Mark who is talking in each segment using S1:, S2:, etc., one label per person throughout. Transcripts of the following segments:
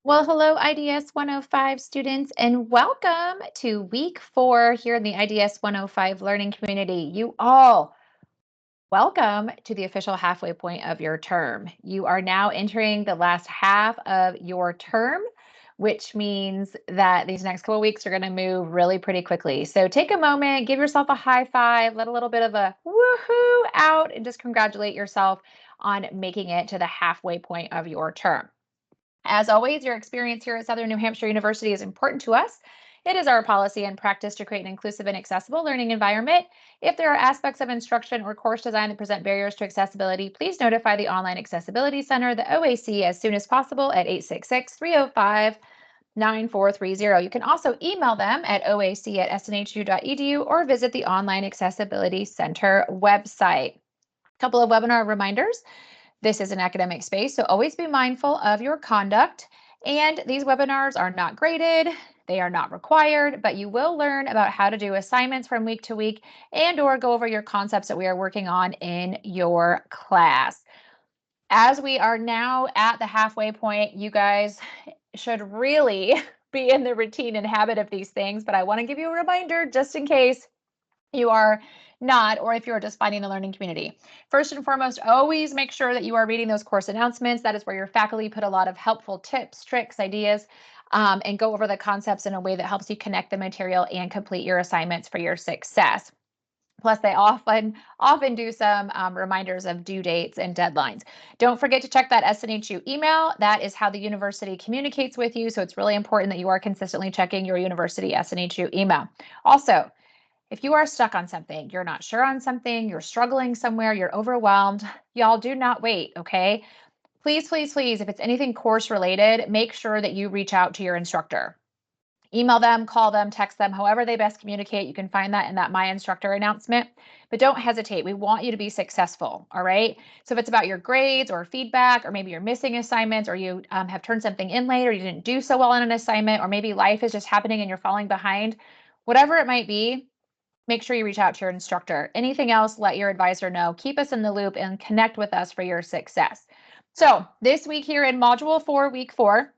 S1: Well, hello, IDS 105 students, and welcome to week 4 here in the IDS 105 learning community. You all, welcome to the official halfway point of your term. You are now entering the last half of your term, which means that these next couple of weeks are going to move really pretty quickly. So take a moment, give yourself a high five, let a little bit of a woohoo out, and just congratulate yourself on making it to the halfway point of your term. As always, your experience here at Southern New Hampshire University is important to us. It is our policy and practice to create an inclusive and accessible learning environment. If there are aspects of instruction or course design that present barriers to accessibility, please notify the Online Accessibility Center, the OAC, as soon as possible at 866-305-9430. You can also email them at oac@snhu.edu or visit the Online Accessibility Center website. A couple of webinar reminders. This is an academic space, so always be mindful of your conduct. And these webinars are not graded, they are not required, but you will learn about how to do assignments from week to week and/or go over your concepts that we are working on in your class. As we are now at the halfway point, you guys should really be in the routine and habit of these things, but I want to give you a reminder just in case you are not, or if you're just finding the learning community. First and foremost, always make sure that you are reading those course announcements. That is where your faculty put a lot of helpful tips, tricks, ideas, and go over the concepts in a way that helps you connect the material and complete your assignments for your success. Plus, they often do some reminders of due dates and deadlines. Don't forget to check that SNHU email. That is how the university communicates with you. So it's really important that you are consistently checking your university SNHU email. Also, if you are stuck on something, you're not sure on something, you're struggling somewhere, you're overwhelmed, y'all do not wait, okay? Please, please, please, if it's anything course related, make sure that you reach out to your instructor. Email them, call them, text them, however they best communicate. You can find that in that My Instructor announcement. But don't hesitate. We want you to be successful, all right? So if it's about your grades or feedback, or maybe you're missing assignments, or you have turned something in late, or you didn't do so well on an assignment, or maybe life is just happening and you're falling behind, whatever it might be, make sure you reach out to your instructor. Anything else, let your advisor know. Keep us in the loop and connect with us for your success. So this week here in Module 4, Week 4,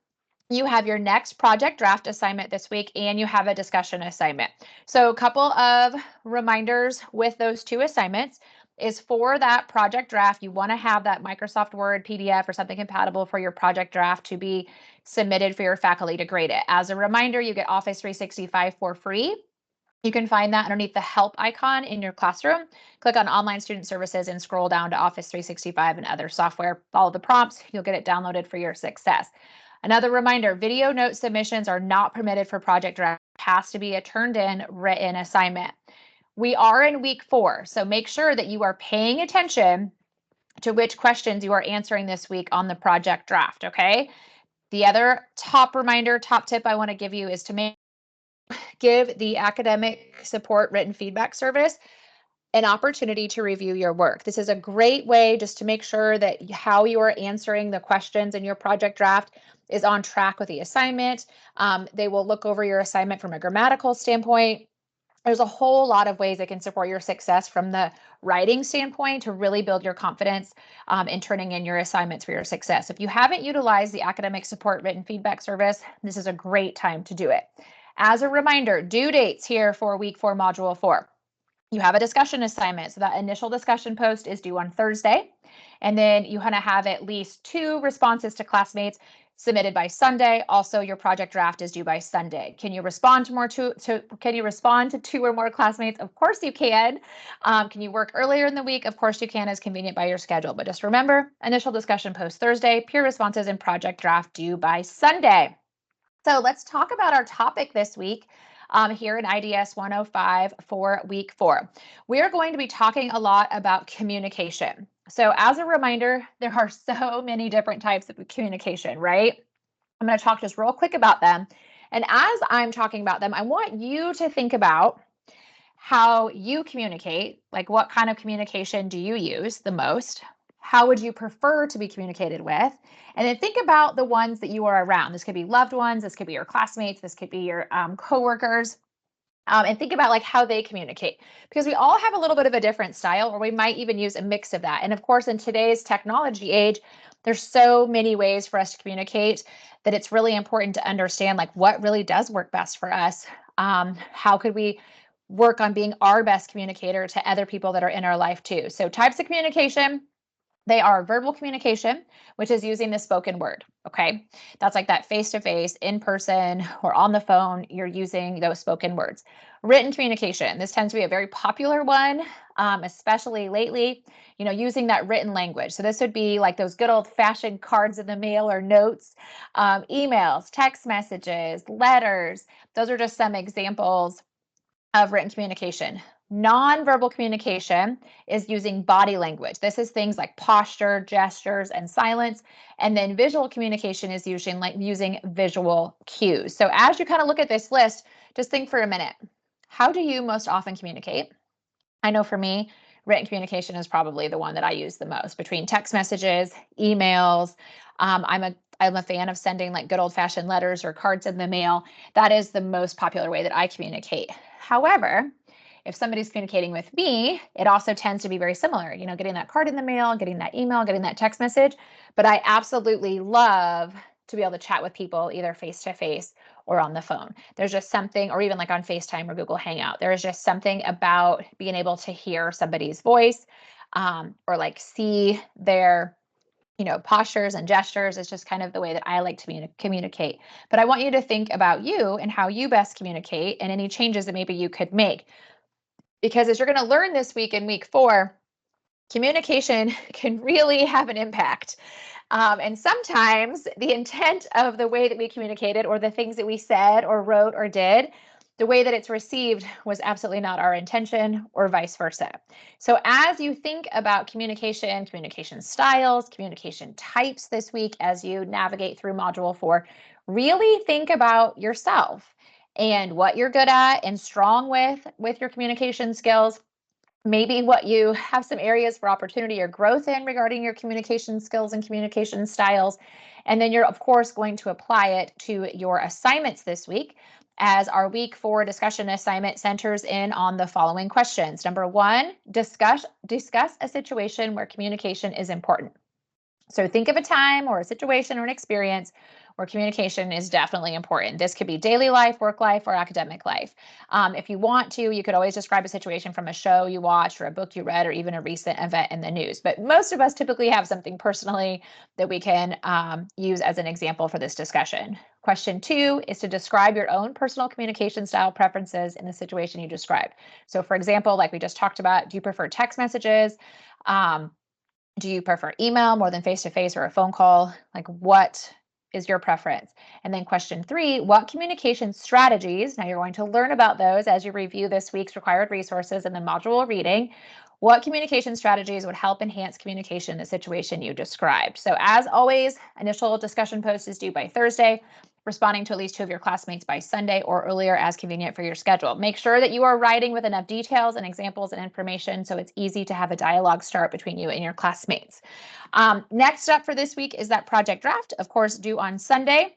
S1: you have your next project draft assignment this week and you have a discussion assignment. So a couple of reminders with those two assignments is for that project draft, you want to have that Microsoft Word, PDF, or something compatible for your project draft to be submitted for your faculty to grade it. As a reminder, you get Office 365 for free. You can find that underneath the help icon in your classroom. Click on online student services and scroll down to Office 365 and other software. Follow the prompts, you'll get it downloaded for your success. Another reminder, video note submissions are not permitted for project draft. It has to be a turned in written assignment. We are in week 4, so make sure that you are paying attention to which questions you are answering this week on the project draft, okay? The other top reminder, top tip I want to give you is to give the academic support written feedback service an opportunity to review your work. This is a great way just to make sure that how you are answering the questions in your project draft is on track with the assignment. They will look over your assignment from a grammatical standpoint. There's a whole lot of ways that can support your success from the writing standpoint to really build your confidence in turning in your assignments for your success. If you haven't utilized the academic support written feedback service, this is a great time to do it. As a reminder, due dates here for week 4, module 4. You have a discussion assignment. So that initial discussion post is due on Thursday. And then you want to have at least 2 responses to classmates submitted by Sunday. Also, your project draft is due by Sunday. Can you respond can you respond to 2 or more classmates? Of course you can. Can you work earlier in the week? Of course you can, as convenient by your schedule. But just remember, initial discussion post Thursday, peer responses and project draft due by Sunday. So let's talk about our topic this week. Here in IDS 105 for week 4. We are going to be talking a lot about communication. So as a reminder, there are so many different types of communication, right? I'm going to talk just real quick about them. And as I'm talking about them, I want you to think about how you communicate, like what kind of communication do you use the most? How would you prefer to be communicated with? And then think about the ones that you are around. This could be loved ones, this could be your classmates, this could be your coworkers. And think about like how they communicate, because we all have a little bit of a different style, or we might even use a mix of that. And of course, in today's technology age, There's so many ways for us to communicate that it's really important to understand like what really does work best for us. How could we work on being our best communicator to other people that are in our life too? So types of communication, they are verbal communication, which is using the spoken word. Okay. That's like that face to face, in person, or on the phone. You're using those spoken words. Written communication. This tends to be a very popular one, especially lately, using that written language. So this would be like those good old fashioned cards in the mail or notes, emails, text messages, letters. Those are just some examples of written communication. Nonverbal communication is using body language. This is things like posture, gestures, and silence. And then visual communication is using visual cues. So as you kind of look at this list, just think for a minute. How do you most often communicate? I know for me, written communication is probably the one that I use the most between text messages, emails. I'm a fan of sending like good old fashioned letters or cards in the mail. That is the most popular way that I communicate. However, if somebody's communicating with me, it also tends to be very similar, getting that card in the mail, getting that email, getting that text message. But I absolutely love to be able to chat with people either face to face or on the phone. There's just something, or even like on FaceTime or Google Hangout, there is just something about being able to hear somebody's voice, or like see their postures and gestures. Is just kind of the way that I like to communicate. But I want you to think about you and how you best communicate and any changes that maybe you could make. Because as you're going to learn this week in week 4, communication can really have an impact. And sometimes the intent of the way that we communicated or the things that we said or wrote or did, the way that it's received was absolutely not our intention or vice versa. So as you think about communication, communication styles, communication types this week, as you navigate through Module 4, really think about yourself and what you're good at and strong with your communication skills. Maybe what you have some areas for opportunity or growth in regarding your communication skills and communication styles. And then you're, of course, going to apply it to your assignments this week, as our week 4 discussion assignment centers in on the following questions. Number 1, discuss a situation where communication is important. So think of a time or a situation or an experience where communication is definitely important. This could be daily life, work life, or academic life. If you want to, you could always describe a situation from a show you watched or a book you read or even a recent event in the news. But most of us typically have something personally that we can use as an example for this discussion. Question 2 is to describe your own personal communication style preferences in the situation you described. So for example, like we just talked about, do you prefer text messages? Do you prefer email more than face-to-face or a phone call? Like, what is your preference? And then question 3, what communication strategies, now you're going to learn about those as you review this week's required resources and the module reading, what communication strategies would help enhance communication in the situation you described? So as always, initial discussion post is due by Thursday, responding to at least 2 of your classmates by Sunday or earlier as convenient for your schedule. Make sure that you are writing with enough details and examples and information so it's easy to have a dialogue start between you and your classmates. Next up for this week is that project draft, of course, due on Sunday.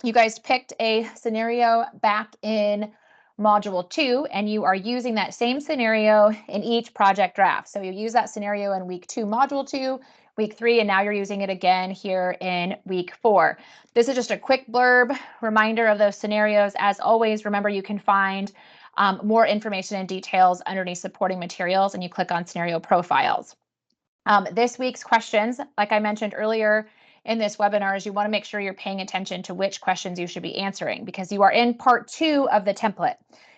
S1: You guys picked a scenario back in Module 2, and you are using that same scenario in each project draft. So you use that scenario in week 2, Module 2, week 3, and now you're using it again here in week 4. This is just a quick blurb reminder of those scenarios. As always, remember you can find more information and details underneath supporting materials, and you click on scenario profiles. This week's questions, like I mentioned earlier in this webinar, is you want to make sure you're paying attention to which questions you should be answering because you are in part 2 of the template.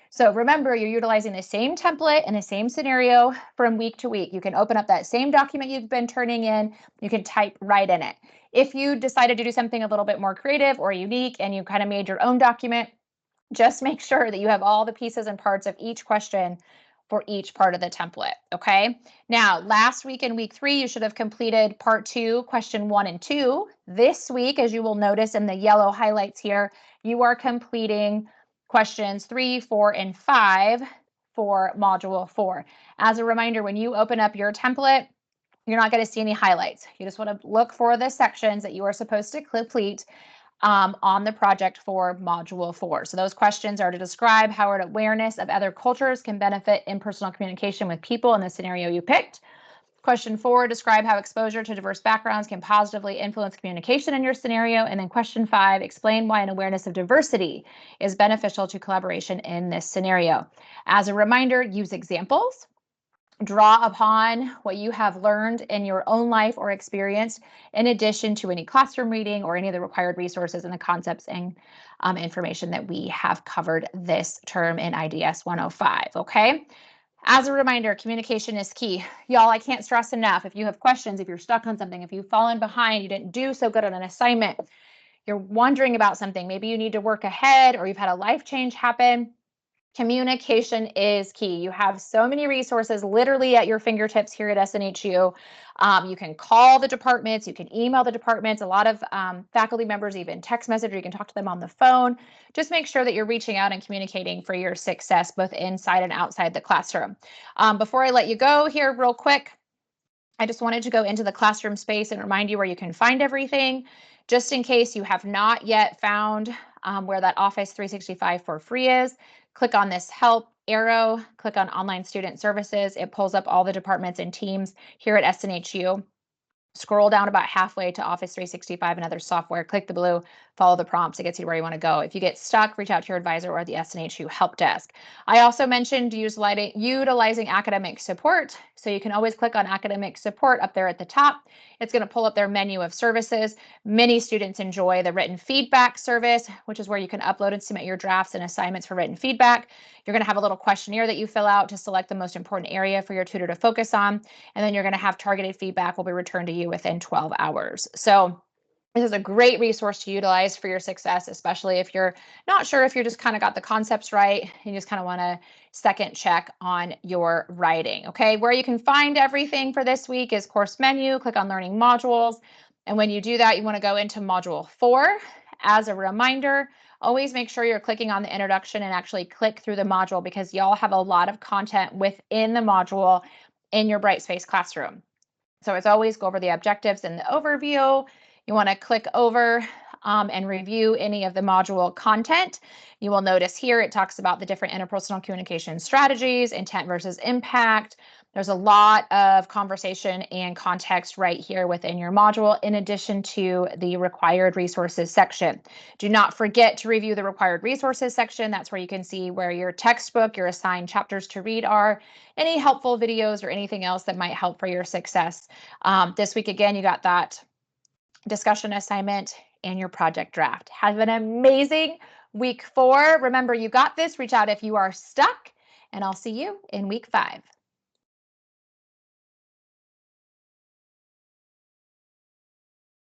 S1: So remember, you're utilizing the same template and the same scenario from week to week. You can open up that same document you've been turning in. You can type right in it. If you decided to do something a little bit more creative or unique and you kind of made your own document, just make sure that you have all the pieces and parts of each question for each part of the template, okay? Now, last week in week 3, you should have completed part 2, question 1 and 2. This week, as you will notice in the yellow highlights here, you are completing questions 3, 4, and 5 for Module 4. As a reminder, when you open up your template, you're not going to see any highlights. You just want to look for the sections that you are supposed to complete on the project for Module 4. So those questions are to describe how an awareness of other cultures can benefit in personal communication with people in the scenario you picked. Question 4, describe how exposure to diverse backgrounds can positively influence communication in your scenario. And then question 5, explain why an awareness of diversity is beneficial to collaboration in this scenario. As a reminder, use examples. Draw upon what you have learned in your own life or experience, in addition to any classroom reading or any of the required resources and the concepts and information that we have covered this term in IDS 105, okay? As a reminder, communication is key. Y'all, I can't stress enough, if you have questions, if you're stuck on something, if you've fallen behind, you didn't do so good on an assignment, you're wondering about something, maybe you need to work ahead or you've had a life change happen, communication is key. You have so many resources literally at your fingertips here at SNHU. You can call the departments, you can email the departments. A lot of faculty members even text message, or you can talk to them on the phone. Just make sure that you're reaching out and communicating for your success, both inside and outside the classroom. Before I let you go here real quick, I just wanted to go into the classroom space and remind you where you can find everything, just in case you have not yet found where that Office 365 for free is. Click on this help arrow, click on online student services. It pulls up all the departments and teams here at SNHU. Scroll down about halfway to Office 365 and other software, click the blue, follow the prompts, it gets you where you want to go. If you get stuck, reach out to your advisor or the SNHU help desk. I also mentioned utilizing academic support, so you can always click on academic support up there at the top. It's going to pull up their menu of services. Many students enjoy the written feedback service, which is where you can upload and submit your drafts and assignments for written feedback. You're going to have a little questionnaire that you fill out to select the most important area for your tutor to focus on, and then you're going to have targeted feedback will be returned to you within 12 hours. So this is a great resource to utilize for your success, especially if you're not sure if you're just kind of got the concepts right and you just kind of want to second check on your writing. Okay, where you can find everything for this week is course menu, click on learning modules. And when you do that, you want to go into module 4. As a reminder, always make sure you're clicking on the introduction and actually click through the module, because y'all have a lot of content within the module in your Brightspace classroom. So it's always go over the objectives and the overview. You want to click over and review any of the module content. You will notice here it talks about the different interpersonal communication strategies, intent versus impact. There's a lot of conversation and context right here within your module, in addition to the required resources section. Do not forget to review the required resources section. That's where you can see where your textbook, your assigned chapters to read are, any helpful videos or anything else that might help for your success. This week, again, you got that discussion assignment and your project draft. Have an amazing week 4. Remember, you got this. Reach out if you are stuck, and I'll see you in week 5.